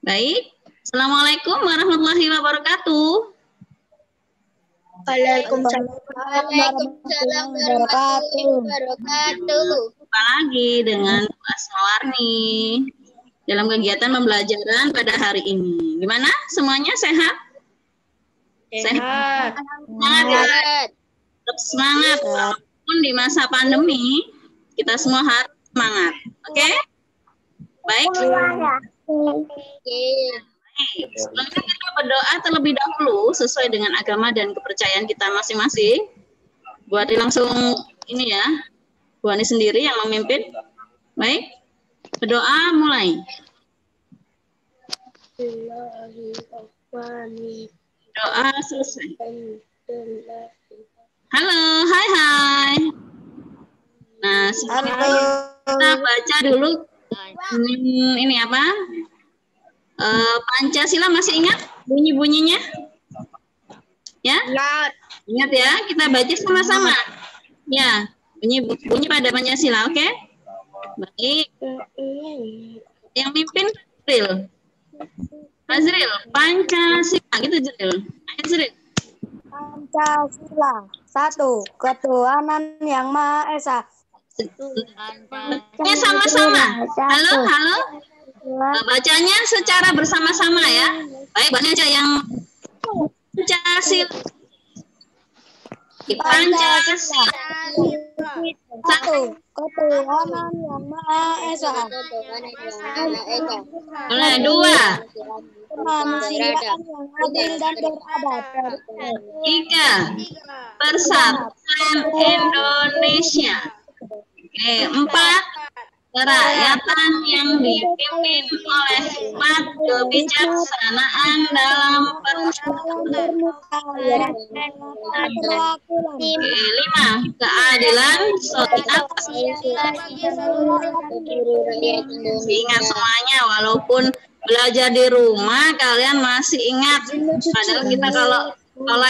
Baik. Assalamualaikum warahmatullahi wabarakatuh. Waalaikumsalam warahmatullahi wabarakatuh. Jumpa lagi dengan Bu Asmawarni dalam kegiatan pembelajaran pada hari ini. Gimana? Semuanya sehat? Sehat. Semangat ya? Tetap semangat. Walaupun di masa pandemi, kita semua harus semangat. Oke? Baik. Sebelumnya kita berdoa terlebih dahulu sesuai dengan agama dan kepercayaan kita masing-masing. Bu Adi langsung ini ya, Bu Ani sendiri yang memimpin. Baik, berdoa mulai. Doa selesai. Halo, hai. Nah, sebelumnya kita baca dulu ini apa? Pancasila masih ingat bunyi-bunyinya? Ya? Ingat ya, kita baca sama-sama. Ya, bunyi pada Pancasila, oke? Baik. Yang mimpin Azril, Pancasila gitu Azril. Azril. Pancasila, 1. Ketuhanan yang Maha Esa. Ini sama-sama. Halo. Bacanya secara bersama-sama ya. Baik, baca yang Pancasila. Pancasila. 1. Ketuhanan yang Maha Esa. Mulai 2. Kemanusiaan yang adil dan beradab. 3. Persatuan Indonesia. Oke, 4. Kerakyatan yang dipimpin oleh hikmat kebijaksanaan dalam perjuangan. 5. Keadilan sosial. Ingat semuanya, walaupun belajar di rumah kalian masih ingat. Padahal kita kalau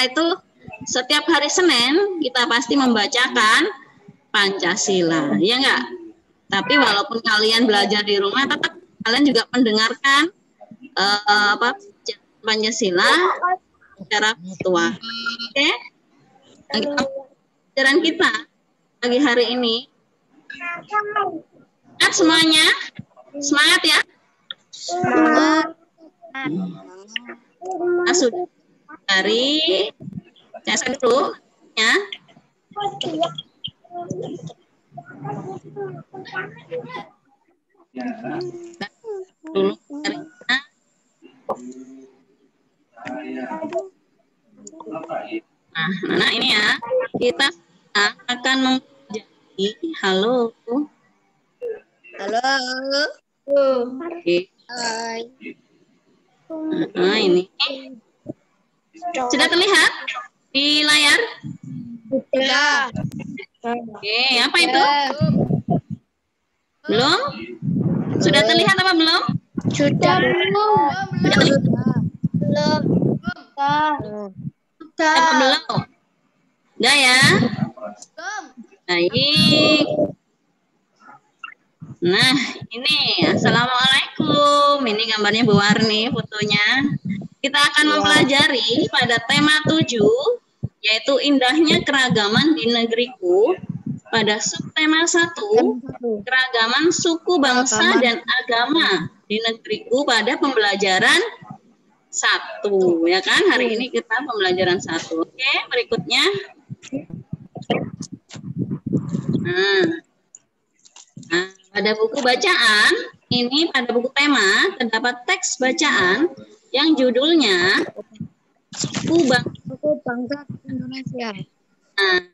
itu setiap hari Senin kita pasti membacakan Pancasila, ya enggak? Tapi walaupun kalian belajar di rumah, tetap kalian juga mendengarkan Pancasila secara virtual. Oke? Pelajaran kita pagi hari ini. Semangat semuanya? Semangat ya? Semangat. Nah, sudah. Dari saya dulu ya. Nah, ini ya, kita akan mempelajari. Halo. Oke. Nah, ini sudah terlihat di layar? Sudah. Oke, apa itu? Belum? Sudah terlihat apa belum? Sudah. Belum. Udah ya? Baik. Nah, ini Assalamualaikum. Ini gambarnya Bu Warni, fotonya. Kita akan mempelajari pada tema 7, yaitu indahnya keragaman di negeriku. Pada subtema 1, keragaman suku, bangsa, dan agama di negeriku pada pembelajaran 1. Ya kan? Hari ini kita pembelajaran 1. Oke, berikutnya. Nah, pada buku bacaan, ini pada buku tema, terdapat teks bacaan yang judulnya Suku Bangsa Indonesia. Nah,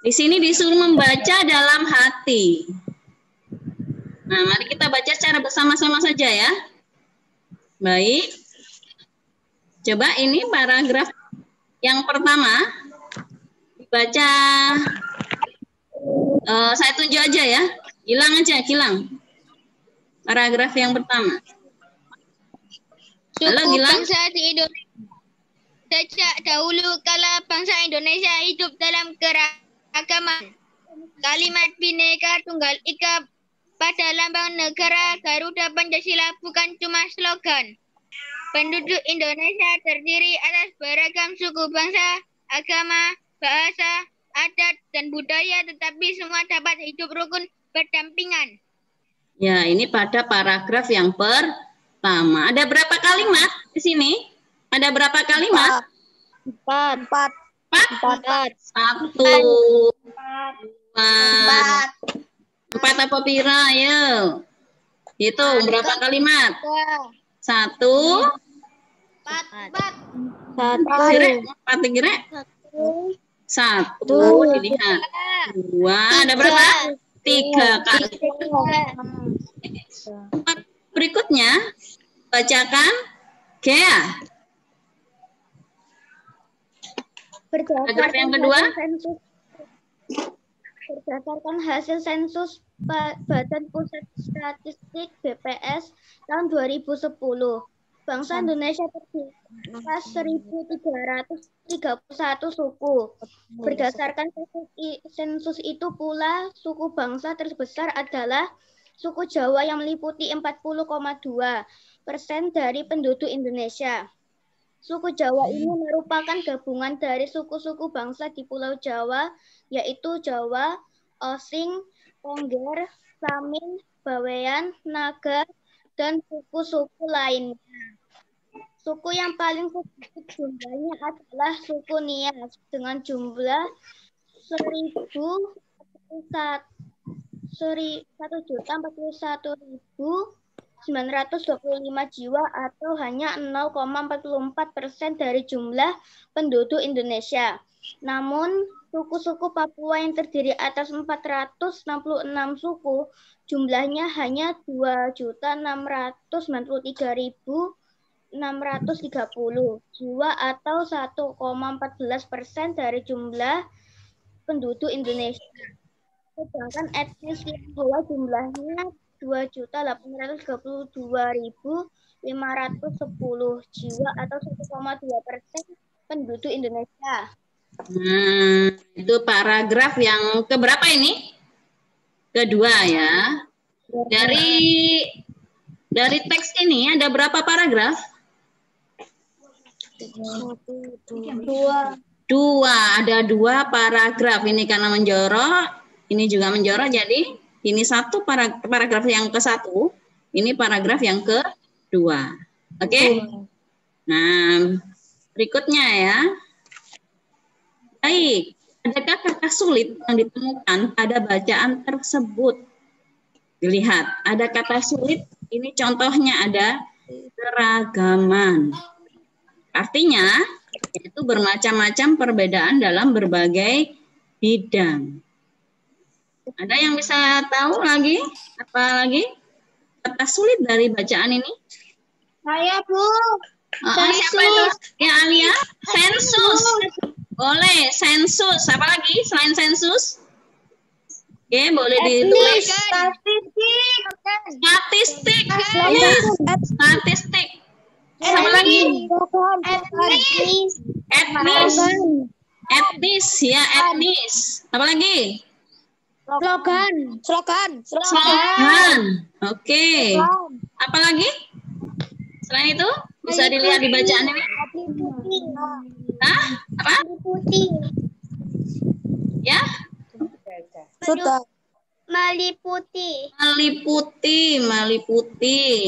di sini disuruh membaca dalam hati. Nah, mari kita baca secara bersama-sama saja ya. Baik. Coba ini paragraf yang pertama. Dibaca, saya tunjuk aja ya. Gilang. Paragraf yang pertama. Halo, Gilang. Bangsa di Indonesia. Sejak dahulu kala bangsa Indonesia hidup dalam keragaman. Kalimat Bhinneka Tunggal Ika pada lambang negara Garuda Pancasila bukan cuma slogan. Penduduk Indonesia terdiri atas beragam suku bangsa, agama, bahasa, adat, dan budaya, tetapi semua dapat hidup rukun berdampingan. Ya, ini pada paragraf yang pertama. Ada berapa kalimat di sini? Ada berapa kalimat? Empat. Satu, dua, empat apa pira? Ayo. Itu berapa kalimat? Satu, empat kira. Satu, dilihat. Dua, ada berapa? Tiga kali. Berikutnya, bacakan Gea. Paragraf yang kedua. Berdasarkan hasil sensus Badan Pusat Statistik BPS tahun 2010, bangsa Indonesia terdiri atas 1.331 suku. Berdasarkan sensus itu pula, suku bangsa terbesar adalah suku Jawa yang meliputi 40,2% dari penduduk Indonesia. Suku Jawa ini merupakan gabungan dari suku-suku bangsa di Pulau Jawa, yaitu Jawa, Osing, Tengger, Samin, Bawean, Naga, dan suku-suku lainnya. Suku yang paling sedikit jumlahnya adalah suku Nias dengan jumlah 1.041.925 jiwa atau hanya 0,44% dari jumlah penduduk Indonesia. Namun, suku-suku Papua yang terdiri atas 466 suku, jumlahnya hanya 2.693.630 jiwa atau 1,14% dari jumlah penduduk Indonesia. Sedangkan etnis Tionghoa jumlahnya 2.832.510 jiwa atau 1,2% penduduk Indonesia. Itu paragraf yang keberapa ini? Kedua ya. Dari teks ini ada berapa paragraf? Dua. Ada dua paragraf. Ini karena menjorok, ini juga menjorok. Jadi ini satu paragraf yang ke-1. Ini paragraf yang kedua. Oke? Nah, berikutnya ya. Baik, adakah kata sulit yang ditemukan pada bacaan tersebut? Dilihat, ada kata sulit, ini contohnya ada keragaman. Artinya, itu bermacam-macam perbedaan dalam berbagai bidang. Ada yang bisa tahu lagi? Apa lagi? Kata sulit dari bacaan ini? Saya, Bu. Siapa itu? Ya, Alia? Sensus. Boleh, sensus. Apa lagi selain sensus? Oke, boleh ditulis. Statistik. Ya, statistik. Apa lagi? Etnis, ya, etnis. Apa lagi? Slogan. Oke. Apa lagi? Selain itu, bisa dilihat di bacaan ini. Hah? Apa? Ya? Sudah. Meliputi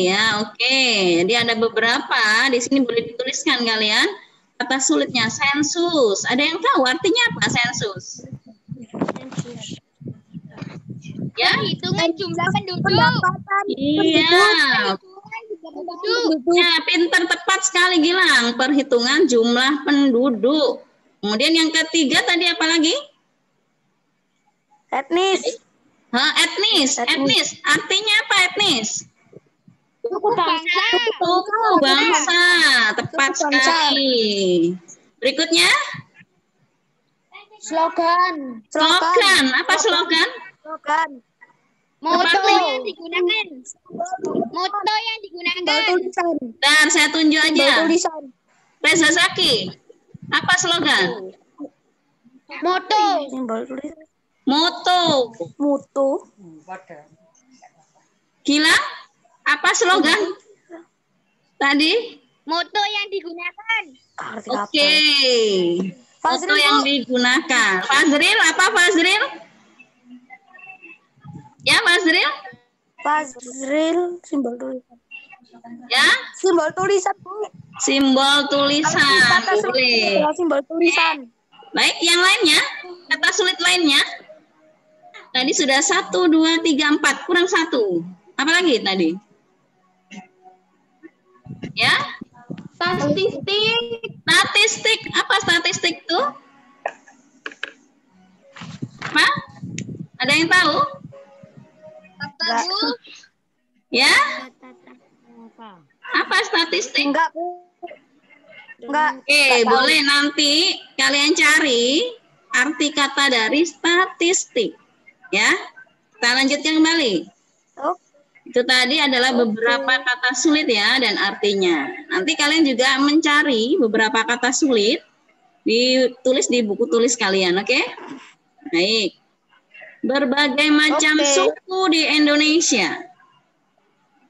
ya, oke. Jadi ada beberapa di sini boleh dituliskan kalian kata sulitnya sensus. Ada yang tahu artinya apa sensus? Ya, Hitungan jumlah penduduk. iya. Ya, pintar tepat sekali Gilang. Perhitungan jumlah penduduk. Kemudian yang ketiga tadi apa lagi? Etnis. Etnis. Artinya apa etnis? Suku bangsa. Bangsa. Tepat sekali. Berikutnya? Slogan. Apa slogan? Moto yang digunakan. Bentar, saya tunjuk aja. Reza Zaki. Apa slogan? Moto. Gilang, apa slogan tadi? Moto yang digunakan. Oke. Foto yang digunakan. Fazril, apa Fazril? Ya, Fazril? Fazril, simbol tulisan. Ya? Simbol tulisan, Bu. Simbol tulisan. Boleh. Simbol tulisan. Baik, yang lainnya? Kata sulit lainnya? Tadi sudah 1, 2, 3, 4. Kurang 1. Apa lagi tadi? Ya? Statistik. Statistik. Apa statistik tuh? Apa? Ada yang tahu? Tahu. Ya? Apa statistik? Enggak, Bu. Enggak. Oke, boleh nanti kalian cari arti kata dari statistik. Ya? Kita lanjutkan kembali. Oh. Itu tadi adalah beberapa kata sulit ya dan artinya. Nanti kalian juga mencari beberapa kata sulit, ditulis di buku tulis kalian, oke? Baik. Berbagai macam suku di Indonesia.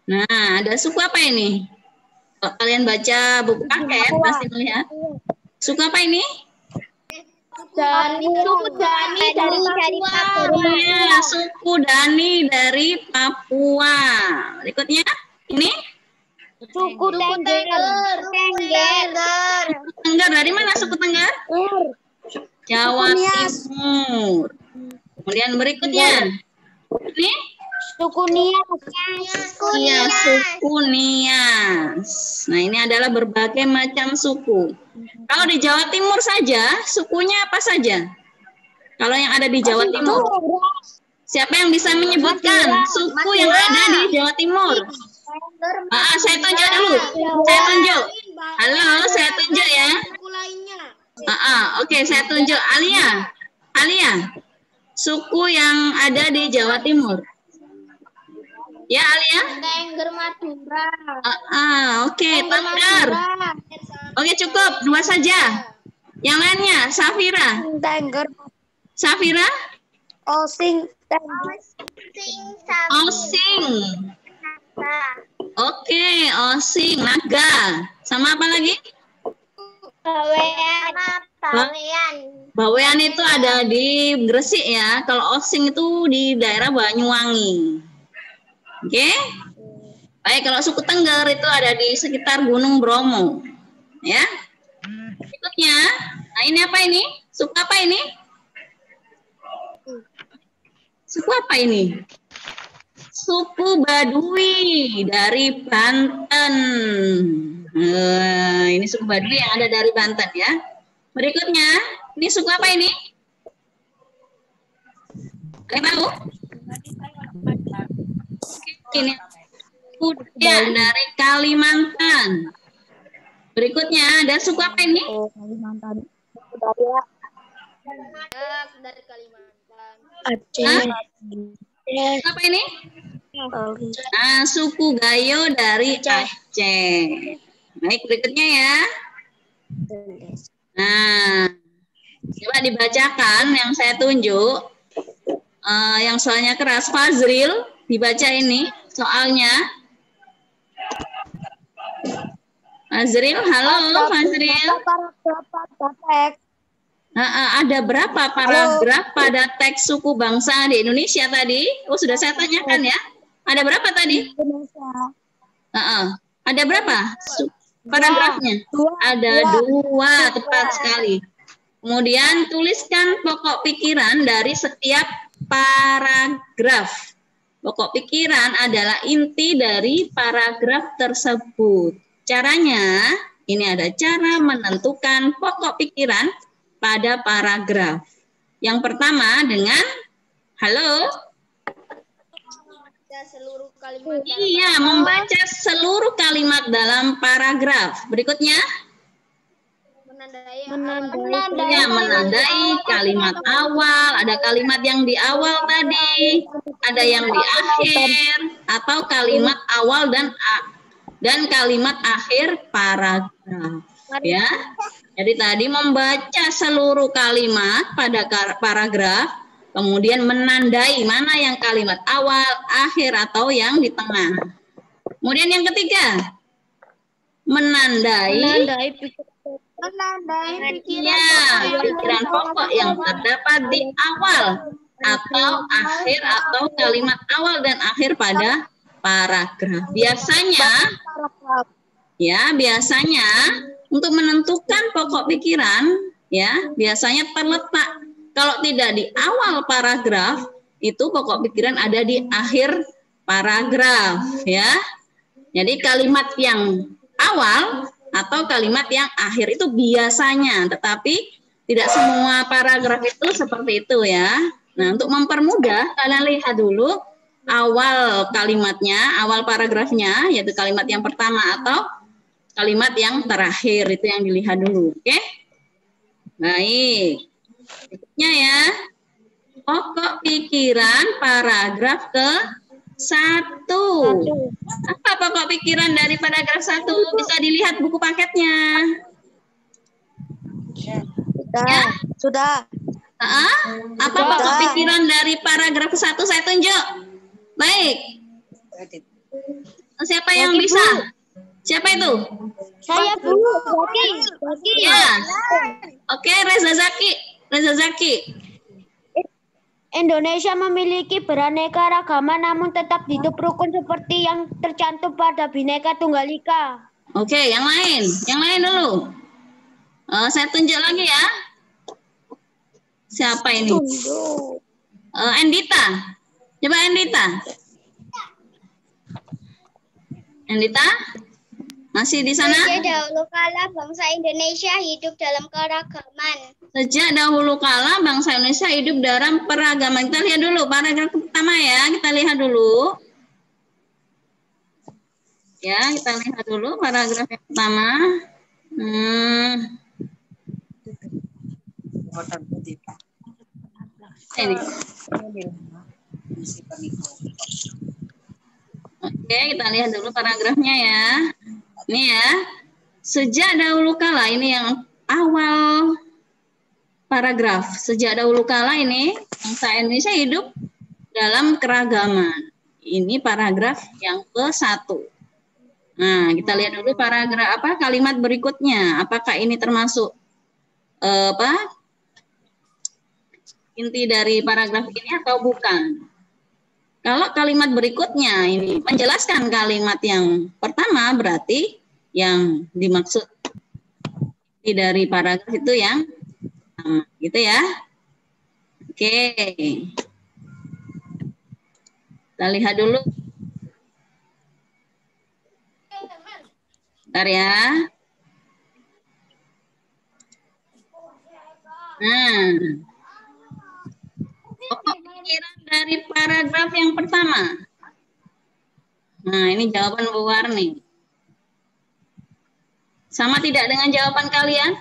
Nah, ada suku apa ini? Kalau kalian baca buku paket pasti melihat. Suku apa ini? Suku Dani dari Papua. Ya, suku Dani dari Papua. Berikutnya, ini? Suku Tengger. Tengger, dari mana suku Tengger? Jawa Timur. Kemudian berikutnya, ini? Suku Nias. Iya, suku Nias. Nah, ini adalah berbagai macam suku. Kalau di Jawa Timur saja, sukunya apa saja? Kalau yang ada di Jawa Timur. Siapa yang bisa menyebutkan suku yang ada di Jawa Timur? Saya tunjuk dulu. Saya tunjuk. Halo, saya tunjuk ya. Oke, saya tunjuk. Alia. Suku yang ada di Jawa Timur. Ya, Alia? Tengger Madura. Oke, Tengger. Oke, cukup. 2 saja. Yang lainnya, Safira. Tengger. Safira? Osing. Osing. Oke, Osing. Naga. Sama apa lagi? Bawean itu ada di Gresik ya. Kalau Osing itu di daerah Banyuwangi. Oke. Baik, kalau suku Tengger itu ada di sekitar Gunung Bromo. Ya. Berikutnya, nah ini apa ini? Suku apa ini? Suku apa ini? Suku Baduy dari Banten. Ini suku Baduy yang ada dari Banten ya. Berikutnya, ini suku apa ini? Kalian tahu? Ini suku dari Kalimantan. Berikutnya ada suku apa ini? Kalimantan. Dari Kalimantan. Aceh. Apa ini? Suku Gayo dari Aceh. Baik, berikutnya ya. Nah, coba dibacakan yang saya tunjuk. Yang soalnya keras, Fazril, dibaca ini soalnya. Fazril, halo Fazril. Ada berapa paragraf pada teks suku bangsa di Indonesia tadi? Oh, sudah saya tanyakan ya. Ada berapa tadi? Ada berapa paragrafnya? Ada 2, tepat sekali. Kemudian tuliskan pokok pikiran dari setiap paragraf. Pokok pikiran adalah inti dari paragraf tersebut. Caranya, ini ada cara menentukan pokok pikiran pada paragraf. Yang pertama dengan halo. Seluruh kalimat. Iya, membaca seluruh kalimat dalam paragraf. Berikutnya, menandai kalimat awal. Ada kalimat yang di awal tadi, ada yang di akhir, atau kalimat awal dan kalimat akhir paragraf. Ya. Jadi tadi membaca seluruh kalimat pada paragraf, Kemudian menandai mana yang kalimat awal, akhir, atau yang di tengah. Kemudian yang ketiga, menandai pikiran pokok yang terdapat di awal atau akhir atau kalimat awal dan akhir pada paragraf. Biasanya untuk menentukan pokok pikiran biasanya terletak kalau tidak di awal paragraf, itu pokok pikiran ada di akhir paragraf ya. Jadi kalimat yang awal atau kalimat yang akhir itu biasanya, tetapi tidak semua paragraf itu seperti itu ya. Nah, untuk mempermudah, kalian lihat dulu awal kalimatnya, awal paragrafnya, yaitu kalimat yang pertama atau kalimat yang terakhir, itu yang dilihat dulu. Oke? Baik. Berikutnya ya, pokok pikiran paragraf ke-1. Apa pokok pikiran dari paragraf 1? Bisa dilihat buku paketnya. Sudah. Apa pokok pikiran dari paragraf ke-1? Saya tunjuk. Baik. Siapa yang bisa? Siapa itu? Saya Bu. Zaki. Ya. Oke, Reza Zaki. Indonesia memiliki beraneka ragaman namun tetap hidup rukun seperti yang tercantum pada Bhinneka Tunggal Ika. Oke, yang lain dulu. Saya tunjuk lagi ya. Siapa ini? Endita. Coba Endita. Masih di sana? Sejak dahulu kala bangsa Indonesia hidup dalam keragaman. Sejak dahulu kala bangsa Indonesia hidup dalam peragaman. Kita lihat dulu paragraf pertama ya. Kita lihat dulu. Ya, kita lihat dulu paragraf yang pertama. Ini. Oke, kita lihat dulu paragrafnya ya. Ini ya. Sejak dahulu kala, ini yang awal paragraf. Sejak dahulu kala ini bangsa Indonesia hidup dalam keragaman. Ini paragraf yang ke-1. Nah, kita lihat dulu paragraf kalimat berikutnya. Apakah ini termasuk inti dari paragraf ini atau bukan? Kalau kalimat berikutnya ini menjelaskan kalimat yang pertama, berarti yang dimaksud dari paragraf itu yang gitu ya. Oke. Kita lihat dulu. Bentar ya. Nah. Pokok pikiran dari paragraf yang pertama. Nah, ini jawaban Bu Warni. Sama tidak dengan jawaban kalian?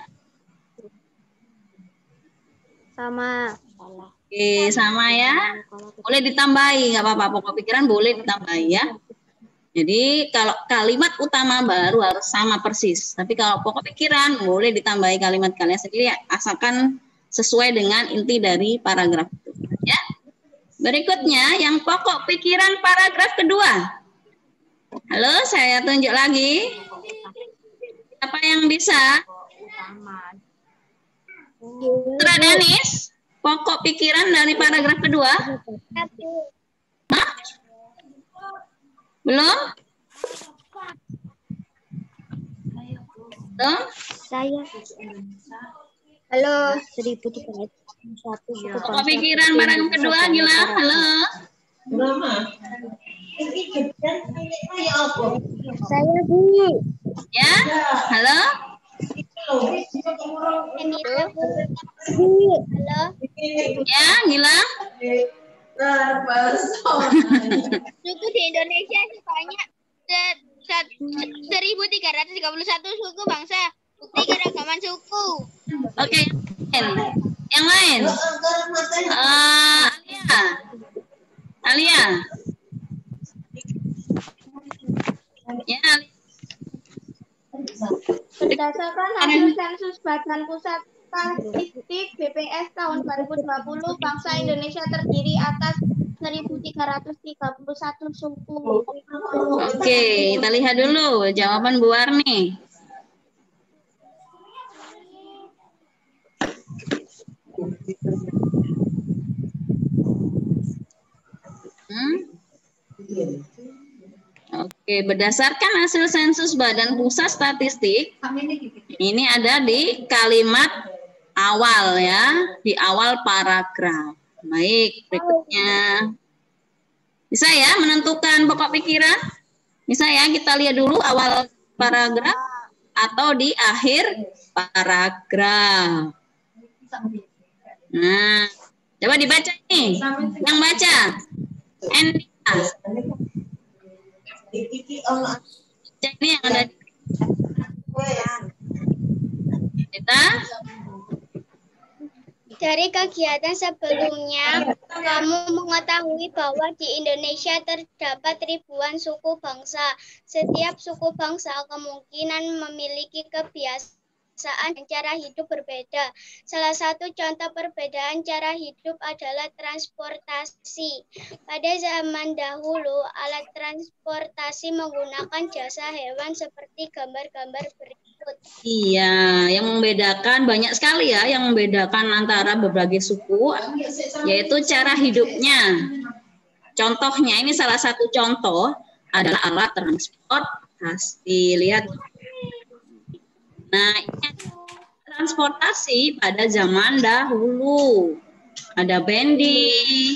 Sama. Oke, sama ya. Boleh ditambahi, nggak apa-apa. Pokok pikiran boleh ditambahi ya. Jadi kalau kalimat utama baru harus sama persis. Tapi kalau pokok pikiran boleh ditambahi kalimat kalian sendiri, asalkan sesuai dengan inti dari paragraf itu. Ya. Berikutnya yang pokok pikiran paragraf kedua. Halo, saya tunjuk lagi. Siapa yang bisa? Putra Danis, pokok pikiran dari paragraf kedua. Hah? Belum? Belum? Saya. Halo. 1301. Pokok pikiran paragraf kedua, Gila. Halo. Saya Bu. Ya, halo. Halo. Ya, Gila. Suku di Indonesia sebanyak 1.331 suku bangsa. Bukti keragaman suku. Oke. Yang lain. Alia. Ya. Berdasarkan hasil sensus Badan Pusat Statistik BPS tahun 2020, bangsa Indonesia terdiri atas 1.331 suku. Oke, kita lihat dulu jawaban Bu Warni. Oke, berdasarkan hasil sensus Badan Pusat Statistik, ini ada di kalimat awal ya, di awal paragraf. Baik, berikutnya. Bisa ya menentukan pokok pikiran? Bisa ya, kita lihat dulu awal paragraf atau di akhir paragraf. Nah, coba dibaca nih. Yang baca. Endika. Ini yang ada. Kita Dari kegiatan sebelumnya, kamu mengetahui bahwa di Indonesia terdapat ribuan suku bangsa. Setiap suku bangsa kemungkinan memiliki kebiasaan dan cara hidup berbeda. Salah satu contoh perbedaan cara hidup adalah transportasi. Pada zaman dahulu, alat transportasi menggunakan jasa hewan seperti gambar-gambar berikut. Iya, yang membedakan banyak sekali ya, yang membedakan antara berbagai suku, yaitu cara hidupnya. Contohnya, ini salah satu contoh adalah alat transportasi. Lihat. Nah, ini transportasi pada zaman dahulu. Ada bendi,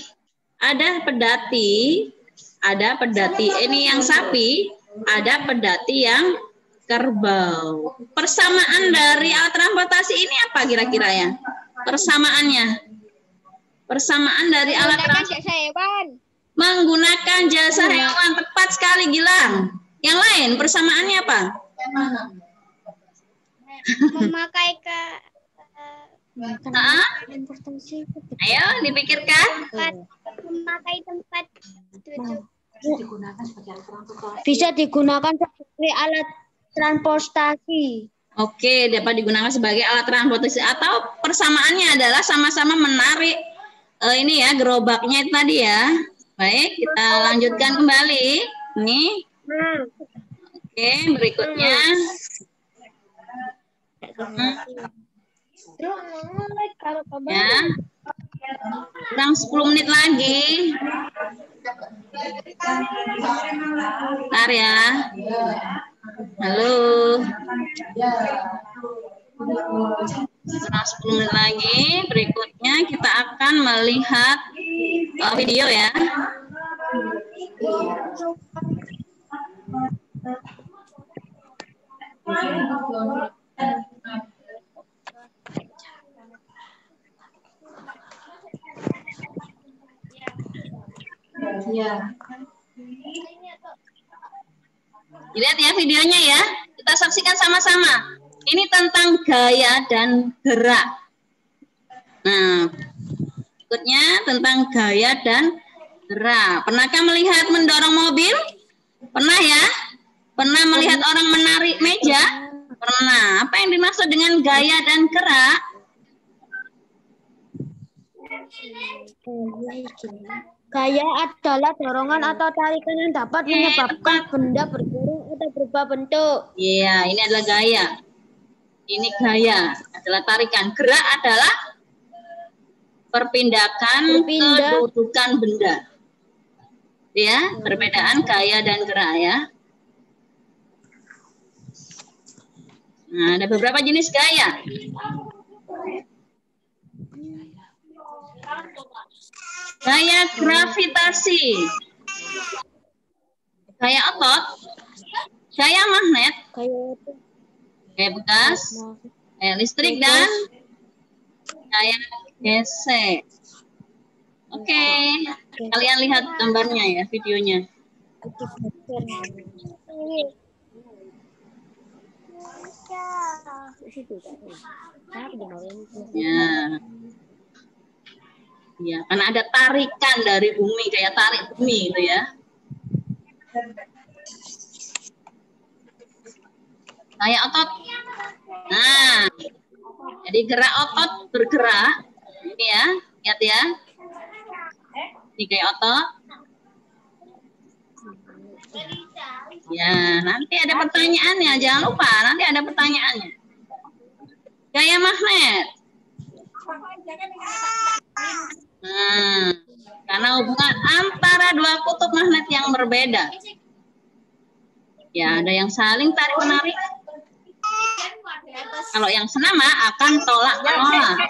ada pedati, ini yang sapi, ada pedati yang kerbau. Persamaan dari alat transportasi ini apa kira-kira ya? Persamaan dari alat transportasi. Jasa hewan. Menggunakan jasa hewan. Tepat sekali, Gilang. Yang lain persamaannya apa? Memakai Ayo dipikirkan. memakai tempat duduk. Bisa digunakan sebagai alat transportasi. Oke, dapat digunakan sebagai alat transportasi atau persamaannya adalah sama-sama menarik ini ya, gerobaknya tadi ya. Baik, kita lanjutkan kembali. Ini. Oke, berikutnya. Ya. Kurang 10 menit lagi. Bentar ya. Halo. Kurang 10 menit lagi. Berikutnya kita akan melihat video ya. Lihat ya videonya ya. Kita saksikan sama-sama. Ini tentang gaya dan gerak. Nah, berikutnya tentang gaya dan gerak. Pernahkah melihat mendorong mobil? Pernah ya? Pernah melihat orang menarik meja? Pernah. Apa yang dimaksud dengan gaya dan gerak? Gaya adalah dorongan atau tarikan yang dapat menyebabkan benda bergerak atau berubah bentuk. Iya, ini adalah gaya. Ini gaya adalah tarikan. Gerak adalah perpindahan kedudukan benda. Ya, perbedaan gaya dan gerak ya. Nah, ada beberapa jenis gaya. Gaya gravitasi. Gaya otot. Gaya magnet. Gaya bekas. Gaya listrik dan gaya gesek. Oke. Kalian lihat gambarnya ya, videonya. Ya. Ya, karena ada tarikan dari bumi, kayak tarik bumi itu ya. Kayak otot. Nah, jadi Jadi gerak otot bergerak. Ini ya, lihat ya. Ini kayak otot. Ya, nanti ada pertanyaannya. Jangan lupa, nanti ada pertanyaannya. Gaya magnet. Nah, karena hubungan antara dua kutub magnet yang berbeda. Ya, ada yang saling tarik menarik. Kalau yang senama akan tolak menolak.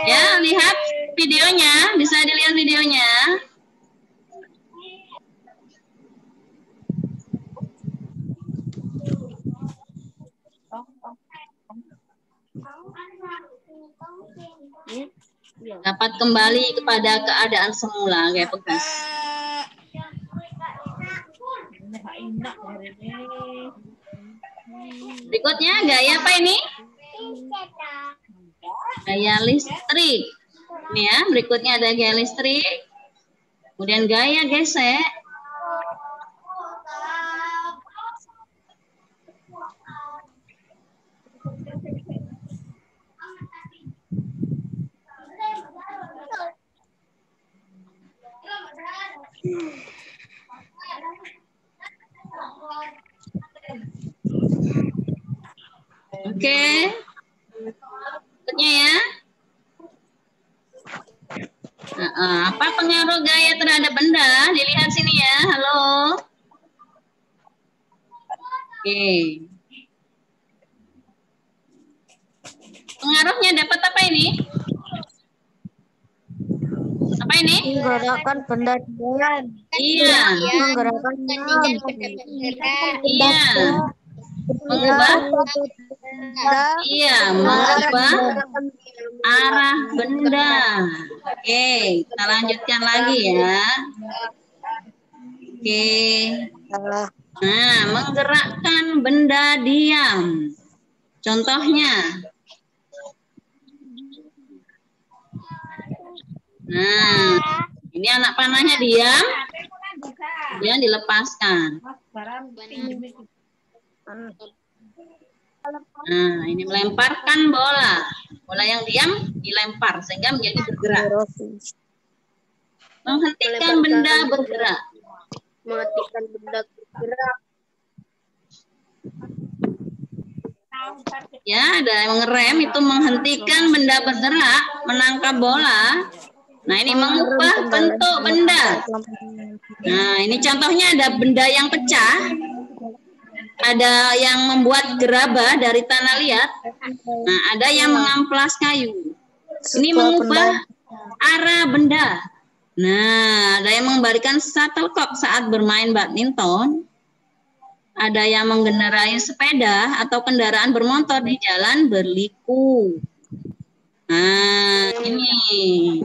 Ya, lihat videonya, bisa dilihat videonya. Dapat kembali kepada keadaan semula, kayak pegas. Berikutnya gaya apa ini? Gaya listrik. Ini ya, berikutnya ada gaya listrik. Kemudian gaya gesek. Oke. Berikutnya ya. Apa pengaruh gaya terhadap benda? Dilihat sini ya. Halo. Oke. Pengaruhnya dapat apa ini? Apa ini? Menggerakkan benda diam. Iya. Menggerakkan Iya. Mengubah. Iya, mengubah arah benda. Oke, kita lanjutkan lagi ya. Oke. Nah, menggerakkan benda diam. Contohnya. Nah, ini anak panahnya diam. Dia dilepaskan. Nah, ini melemparkan bola. Bola yang diam dilempar sehingga menjadi bergerak. Menghentikan benda bergerak. Menghentikan benda bergerak. Ya, ada yang mengerem itu menghentikan benda bergerak, menangkap bola. Nah, ini mengubah bentuk benda. Nah, ini contohnya ada benda yang pecah. Ada yang membuat gerabah dari tanah liat. Nah, ada yang mengamplas kayu. Ini mengubah arah benda. Nah, ada yang mengembalikan shuttlecock saat bermain badminton. Ada yang mengendarai sepeda atau kendaraan bermotor di jalan berliku. Nah, ini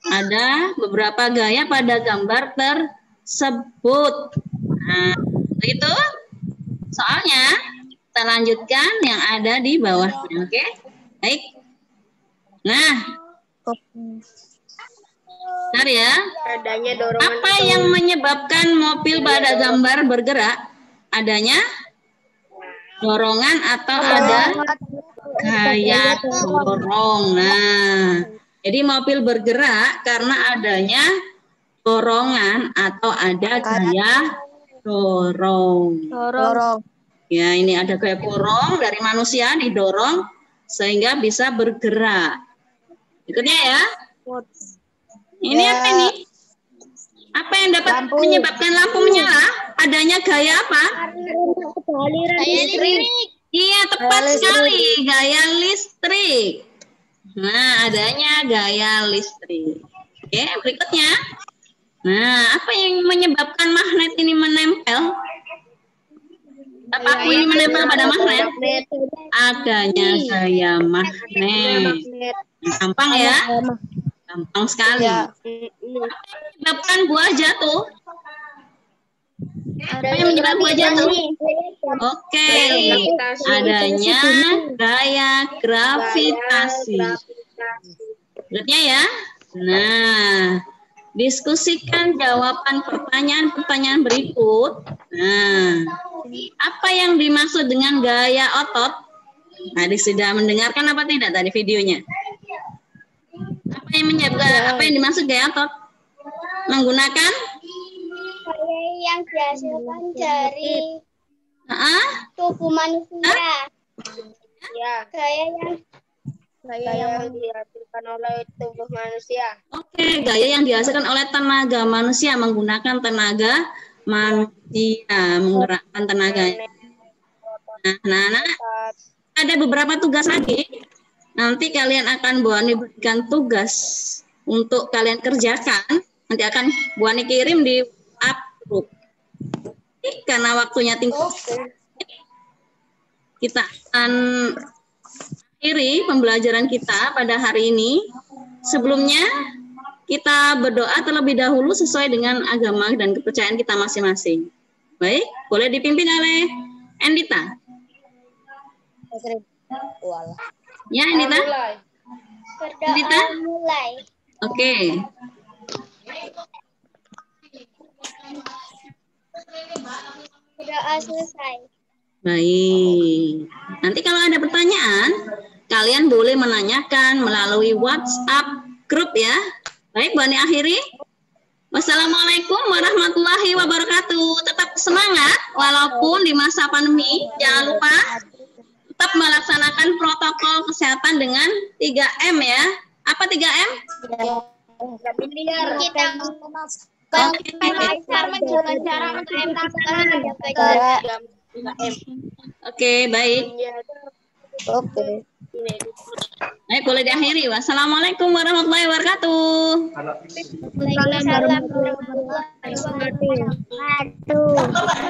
ada beberapa gaya pada gambar tersebut. Nah, begitu. Soalnya kita lanjutkan yang ada di bawahnya, oke? Baik. Nah, bentar ya. Apa yang menyebabkan mobil pada gambar bergerak? Adanya dorongan atau ada gaya dorong. Nah, jadi mobil bergerak karena adanya dorongan atau ada gaya dorong. Ya, ini ada gaya dorong dari manusia didorong sehingga bisa bergerak. Berikutnya ya. Ini apa ini? Apa yang dapat menyebabkan lampu menyala? Adanya gaya apa? Gaya listrik. Iya, tepat sekali. Gaya listrik. Nah, adanya gaya listrik. Oke, berikutnya. Nah, apa yang menyebabkan magnet ini menempel? Apa ini menempel pada magnet? Adanya gaya magnet. Gampang ya? Gampang sekali. Apa yang menyebabkan buah jatuh? Apa yang menyebabkan buah jatuh? Oke, adanya gaya gravitasi. Berikutnya ya. Nah, Diskusikan jawaban pertanyaan-pertanyaan berikut. Nah, apa yang dimaksud dengan gaya otot? Tadi sudah mendengarkan apa tidak tadi videonya? Apa yang dimaksud gaya otot? Menggunakan Gaya yang dihasilkan dari tubuh manusia. Ya, Gaya yang dihasilkan oleh tubuh manusia. Oke, gaya yang dihasilkan oleh tenaga manusia, menggunakan tenaga manusia, menggerakkan tenaga. Nah, ada beberapa tugas lagi. Nanti kalian akan Bu Ani berikan tugas untuk kalian kerjakan. Nanti akan Bu Ani kirim di WhatsApp group. Karena waktunya tinggal, kita akan akhiri pembelajaran kita pada hari ini. Sebelumnya kita berdoa terlebih dahulu sesuai dengan agama dan kepercayaan kita masing-masing. Baik, boleh dipimpin oleh Endita. Ya, Endita. Endita. mulai. Oke. Berdoa selesai. Baik. Nanti kalau ada pertanyaan, kalian boleh menanyakan melalui WhatsApp grup ya. Baik, Bu Ani akhiri. Wassalamualaikum warahmatullahi wabarakatuh. Tetap semangat walaupun di masa pandemi. Jangan lupa tetap melaksanakan protokol kesehatan dengan 3M ya. Apa 3M? Kita menjaga jarak untuk Oke, baik. Oke. Baik, boleh diakhiri. Wassalamualaikum warahmatullahi wabarakatuh. Waalaikumsalam warahmatullahi wabarakatuh.